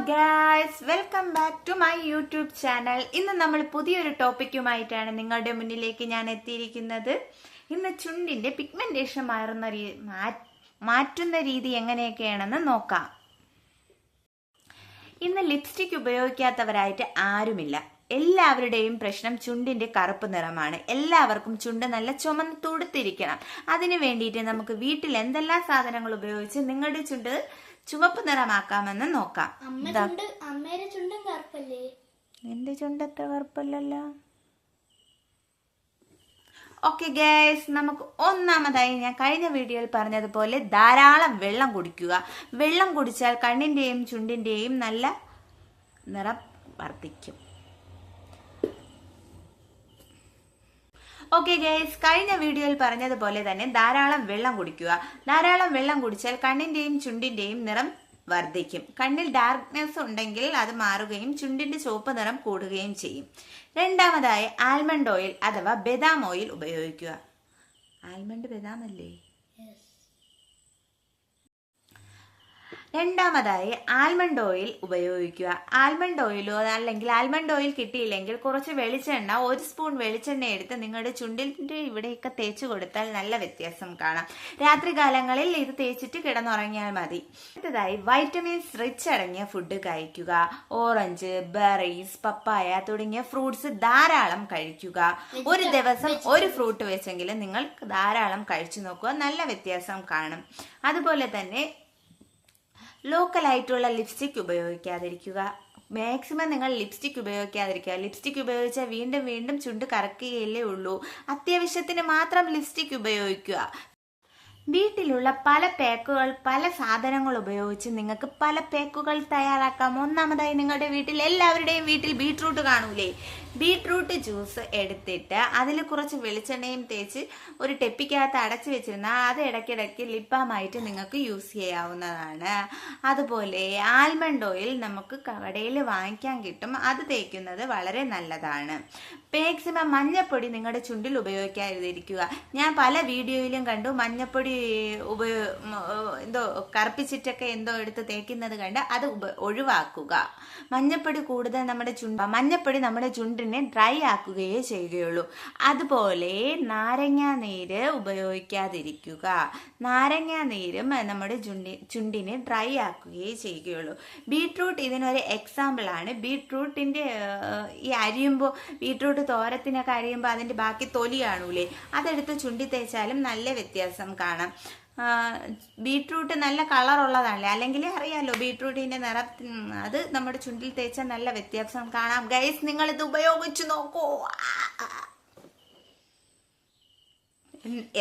Guys, welcome back to my YouTube channel. ഇന്ന് നമ്മൾ പുതിയൊരു ടോപ്പിക്കുമായിട്ടാണ് നിങ്ങളുടെ മുന്നിലേക്ക് ഞാൻ എത്തിയിരിക്കുന്നത്. ഇന്ന് ചുണ്ടിന്റെ പിഗ്മെന്റേഷൻ മാറ്റുന്ന രീതി എങ്ങനെയൊക്കെയാണെന്ന് നോക്കാം. ഇന്ന് ലിപ്സ്റ്റിക് ഉപയോഗിക്കാത്തവരായിട്ട് ആരുമില്ല. എല്ലാവരുടെയും പ്രശ്നം ചുണ്ടിന്റെ കറുപ്പ് നിറമാണ്. എല്ലാവർക്കും ചുണ്ട് നല്ല ചുമന്ന് തുടുത്തിരിക്കണം. അതിനു വേണ്ടിയിട്ട് നമുക്ക് വീട്ടിൽ എന്തെല്ലാം സാധനങ്ങൾ ഉപയോഗിച്ച് നിങ്ങളുടെ ചുണ്ട് ചുവപ്പ് നിറമാക്കാമെന്ന് നോക്കാം. എന്റെ ചുണ്ട് അത്ര കറുപ്പല്ലല്ലോ. ഓക്കെ ഗൈസ്, നമുക്ക് ഒന്നാമതായി ഞാൻ കഴിഞ്ഞ വീഡിയോയിൽ പറഞ്ഞതുപോലെ ധാരാളം വെള്ളം കുടിക്കുക. വെള്ളം കുടിച്ചാൽ കണ്ണിന്റെയും ചുണ്ടിന്റെയും നല്ല നിറം വർദ്ധിക്കും. ഓക്കെ ഗൈസ്, കഴിഞ്ഞ വീഡിയോയിൽ പറഞ്ഞതുപോലെ തന്നെ ധാരാളം വെള്ളം കുടിക്കുക. ധാരാളം വെള്ളം കുടിച്ചാൽ കണ്ണിന്റെയും ചുണ്ടിന്റെയും നിറം വർദ്ധിക്കും. കണ്ണിൽ ഡാർക്ക്നെസ് ഉണ്ടെങ്കിൽ അത് മാറുകയും ചുണ്ടിന്റെ ചുവപ്പ് നിറം കൂടുകയും ചെയ്യും. രണ്ടാമതായി ആൽമണ്ട് ഓയിൽ അഥവാ ബദാം ഓയിൽ ഉപയോഗിക്കുക. ആൽമണ്ട് ബദാം അല്ലേ? രണ്ടാമതായി ആൽമണ്ട് ഓയിൽ ഉപയോഗിക്കുക. ആൽമണ്ട് ഓയിലോ അല്ലെങ്കിൽ ആൽമണ്ട് ഓയിൽ കിട്ടിയില്ലെങ്കിൽ കുറച്ച് വെളിച്ചെണ്ണ, 1 സ്പൂൺ വെളിച്ചെണ്ണ എടുത്ത് നിങ്ങളുടെ ചുണ്ടിന്റെ ഇവിടെയൊക്കെ തേച്ച് കൊടുത്താൽ നല്ല വ്യത്യാസം കാണാം. രാത്രികാലങ്ങളിൽ ഇത് തേച്ചിട്ട് കിടന്നുറങ്ങിയാൽ മതി. അടുത്തതായി വൈറ്റമിൻസ് റിച്ച് അടങ്ങിയ ഫുഡ് കഴിക്കുക. ഓറഞ്ച്, ബെറീസ്, പപ്പായ തുടങ്ങിയ ഫ്രൂട്ട്സ് ധാരാളം കഴിക്കുക. ഒരു ദിവസം ഒരു ഫ്രൂട്ട് വെച്ചെങ്കിലും നിങ്ങൾ ധാരാളം കഴിച്ചു നോക്കുക, നല്ല വ്യത്യാസം കാണും. അതുപോലെ തന്നെ ലോക്കലായിട്ടുള്ള ലിപ്സ്റ്റിക് ഉപയോഗിക്കാതിരിക്കുക. മാക്സിമം നിങ്ങൾ ലിപ്സ്റ്റിക് ഉപയോഗിക്കാതിരിക്കുക. ലിപ്സ്റ്റിക് ഉപയോഗിച്ചാൽ വീണ്ടും വീണ്ടും ചുണ്ട് കറക്കുകയല്ലേ ഉള്ളൂ. അത്യാവശ്യത്തിന് മാത്രം ലിപ്സ്റ്റിക് ഉപയോഗിക്കുക. വീട്ടിലുള്ള പല പാക്കുകൾ, പല സാധനങ്ങൾ ഉപയോഗിച്ച് നിങ്ങൾക്ക് പല പാക്കുകൾ തയ്യാറാക്കാം. ഒന്നാമതായി നിങ്ങളുടെ വീട്ടിൽ എല്ലാവരുടെയും വീട്ടിൽ ബീട്രൂട്ട് കാണൂലേ? ബീട്രൂട്ട് ജ്യൂസ് എടുത്തിട്ട് അതിൽ കുറച്ച് വെളിച്ചെണ്ണയും തേച്ച് ഒരു ടെപ്പിക്കകത്ത് അടച്ചു വെച്ചിരുന്നാൽ അത് ഇടയ്ക്കിടയ്ക്ക് ലിപ്പാമായിട്ട് നിങ്ങൾക്ക് യൂസ് ചെയ്യാവുന്നതാണ്. അതുപോലെ ആൽമണ്ട് ഓയിൽ നമുക്ക് കടയിൽ വാങ്ങിക്കാൻ കിട്ടും. അത് തേക്കുന്നത് വളരെ നല്ലതാണ്. മാക്സിമം മഞ്ഞപ്പൊടി നിങ്ങളുടെ ചുണ്ടിൽ ഉപയോഗിക്കാതിരിക്കുക. ഞാൻ പല വീഡിയോയിലും കണ്ടു മഞ്ഞപ്പൊടി എന്തോ കറുപ്പിച്ചിട്ടൊക്കെ എന്തോ എടുത്ത് തേക്കുന്നത് കണ്ട് അത് ഒഴിവാക്കുക. മഞ്ഞപ്പൊടി കൂടുതൽ മഞ്ഞപ്പൊടി നമ്മുടെ ചുണ്ടിനെ ഡ്രൈ ആക്കുകയേ ചെയ്യുകയുള്ളൂ. അതുപോലെ നാരങ്ങ നീര് ഉപയോഗിക്കാതിരിക്കുക. നാരങ്ങ നീരും നമ്മുടെ ചുണ്ടിനെ ഡ്രൈ ആക്കുകയേ ചെയ്യുകയുള്ളൂ. ബീട്രൂട്ട് ഇതിനൊരു എക്സാമ്പിൾ ആണ്. ബീട്രൂട്ടിന്റെ ഈ അരിയുമ്പോൾ ബീട്രൂട്ട് തോരത്തിനൊക്കെ അരിയുമ്പോൾ അതിന്റെ ബാക്കി തൊലി കാണൂലേ, അതെടുത്ത് ചുണ്ടി തേച്ചാലും നല്ല വ്യത്യാസം കാണാം. ബീട്രൂട്ട് നല്ല കളറുള്ളതാണല്ലേ, അല്ലെങ്കിൽ അറിയാലോ ബീട്രൂട്ടിന്റെ നിറം, അത് നമ്മുടെ ചുണ്ടിൽ തേച്ചാൽ നല്ല വ്യത്യാസം കാണാം. ഗൈസ്, നിങ്ങൾ ഇത് ഉപയോഗിച്ചു നോക്കൂ.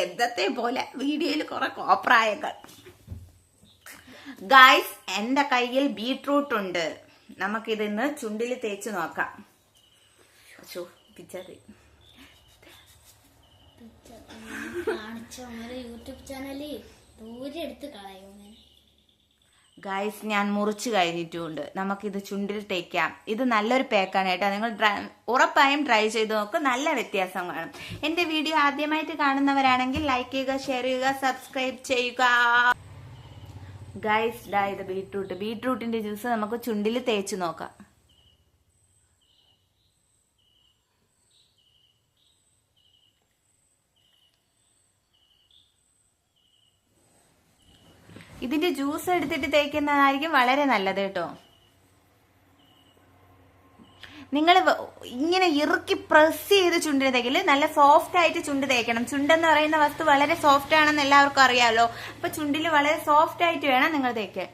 എന്തത്തെ പോലെ വീഡിയോയിൽ കുറെ കോപ്രായങ്ങൾ. ഗൈസ്, എന്റെ കയ്യിൽ ബീട്രൂട്ട് ഉണ്ട്. നമുക്കിതിന്ന് ചുണ്ടിൽ തേച്ച് നോക്കാം. ഗൈസ്, ഞാൻ മുറിച്ചു കഴിഞ്ഞിട്ടുണ്ട്. നമുക്കിത് ചുണ്ടിൽ തേക്കാം. ഇത് നല്ലൊരു പാക്കാണ് കേട്ടോ. നിങ്ങൾ ഉറപ്പായും ട്രൈ ചെയ്ത് നോക്ക്, നല്ല വ്യത്യാസം കാണും. എന്റെ വീഡിയോ ആദ്യമായിട്ട് കാണുന്നവരാണെങ്കിൽ ലൈക്ക് ചെയ്യുക, ഷെയർ ചെയ്യുക, സബ്സ്ക്രൈബ് ചെയ്യുക. ഗൈസ്, ഇത് ബീട്രൂട്ടിന്റെ ജ്യൂസ് നമുക്ക് ചുണ്ടിൽ തേച്ച് നോക്കാം. ഇതിന്റെ ജ്യൂസ് എടുത്തിട്ട് തേക്കുന്നതായിരിക്കും വളരെ നല്ലത് കേട്ടോ. നിങ്ങൾ ഇങ്ങനെ ഇറുക്കി പ്രസ് ചെയ്ത് ചുണ്ടിന് തേക്കില്ല, നല്ല സോഫ്റ്റ് ആയിട്ട് ചുണ്ട് തേക്കണം. ചുണ്ടെന്ന് പറയുന്ന വസ്തു വളരെ സോഫ്റ്റ് ആണെന്ന് എല്ലാവർക്കും അറിയാലോ. അപ്പൊ ചുണ്ടിൽ വളരെ സോഫ്റ്റ് ആയിട്ട് വേണം നിങ്ങൾ തേക്കാൻ.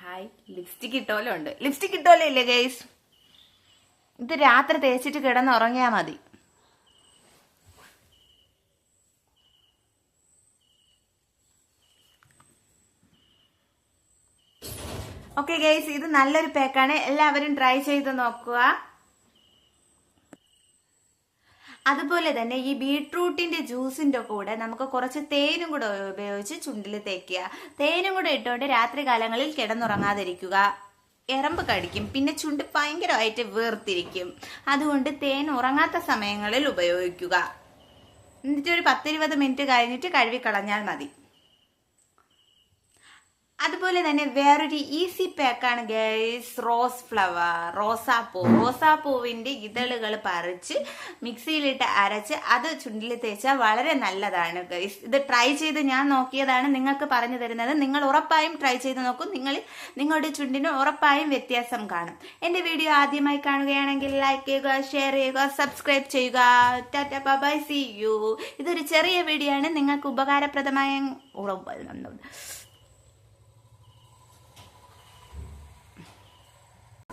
ഹായ്, ലിപ്സ്റ്റിക് ഇട്ടോലെ ഉണ്ട്. ലിപ്സ്റ്റിക് ഇട്ടോലെ ഇല്ലേ ഗൈസ്? ഇത് രാത്രി തേച്ചിട്ട് കിടന്നുറങ്ങിയാ മതി. ഓക്കെ ഗൈസ്, ഇത് നല്ലൊരു പാക്കാണ്. എല്ലാവരും ട്രൈ ചെയ്ത് നോക്കുക. അതുപോലെ തന്നെ ഈ ബീട്രൂട്ടിന്റെ ജ്യൂസിന്റെ കൂടെ നമുക്ക് കുറച്ച് തേനും കൂടെ ഉപയോഗിച്ച് ചുണ്ടിൽ തേക്കുക. തേനും കൂടെ ഇട്ടുകൊണ്ട് രാത്രി കാലങ്ങളിൽ കിടന്നുറങ്ങാതിരിക്കുക. എറമ്പ് കടിക്കും, പിന്നെ ചുണ്ട് ഭയങ്കരമായിട്ട് വീർത്തിരിക്കും. അതുകൊണ്ട് തേൻ ഉറങ്ങാത്ത സമയങ്ങളിൽ ഉപയോഗിക്കുക. എന്നിട്ട് ഒരു 10-20 മിനിറ്റ് കഴിഞ്ഞിട്ട് കഴുകിക്കളഞ്ഞാൽ മതി. അതുപോലെ തന്നെ വേറൊരു ഈസി പാക്കാണ് ഗൈസ്, റോസ് ഫ്ലവർ, റോസാപ്പൂവിന്റെ ഇതളുകൾ പറിച്ച് മിക്സിയിലിട്ട് അരച്ച് അത് ചുണ്ടിൽ തേച്ചാൽ വളരെ നല്ലതാണ് ഗൈസ്. ഇത് ട്രൈ ചെയ്ത് ഞാൻ നോക്കിയതാണ്, നിങ്ങൾക്ക് പറഞ്ഞു തരുന്നത്. നിങ്ങൾ ഉറപ്പായും ട്രൈ ചെയ്ത് നോക്കൂ. നിങ്ങളുടെ ചുണ്ടിന് ഉറപ്പായും വ്യത്യാസം കാണും. എന്റെ വീഡിയോ ആദ്യമായി കാണുകയാണെങ്കിൽ ലൈക്ക് ചെയ്യുക, ഷെയർ ചെയ്യുക, സബ്സ്ക്രൈബ് ചെയ്യുക. Tata bye, see you. ഇതൊരു ചെറിയ വീഡിയോ ആണ്, നിങ്ങൾക്ക് ഉപകാരപ്രദമായ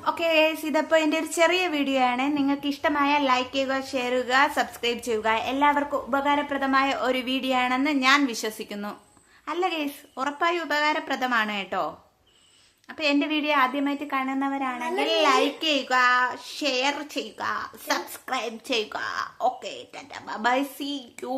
ഓക്കെ ഗൈസ്, ഇതപ്പോൾ എൻ്റെ ഒരു ചെറിയ വീഡിയോ ആണ്. നിങ്ങൾക്ക് ഇഷ്ടമായ ലൈക്ക് ചെയ്യുക, ഷെയർ ചെയ്യുക, സബ്സ്ക്രൈബ് ചെയ്യുക. എല്ലാവർക്കും ഉപകാരപ്രദമായ ഒരു വീഡിയോ ആണെന്ന് ഞാൻ വിശ്വസിക്കുന്നു. അല്ല ഗൈസ്, ഉറപ്പായും ഉപകാരപ്രദമാണ് കേട്ടോ. അപ്പൊ എൻ്റെ വീഡിയോ ആദ്യമായിട്ട് കാണുന്നവരാണെങ്കിൽ ലൈക്ക് ചെയ്യുക, ഷെയർ ചെയ്യുക, സബ്സ്ക്രൈബ് ചെയ്യുക. Okay, tata bye, see U.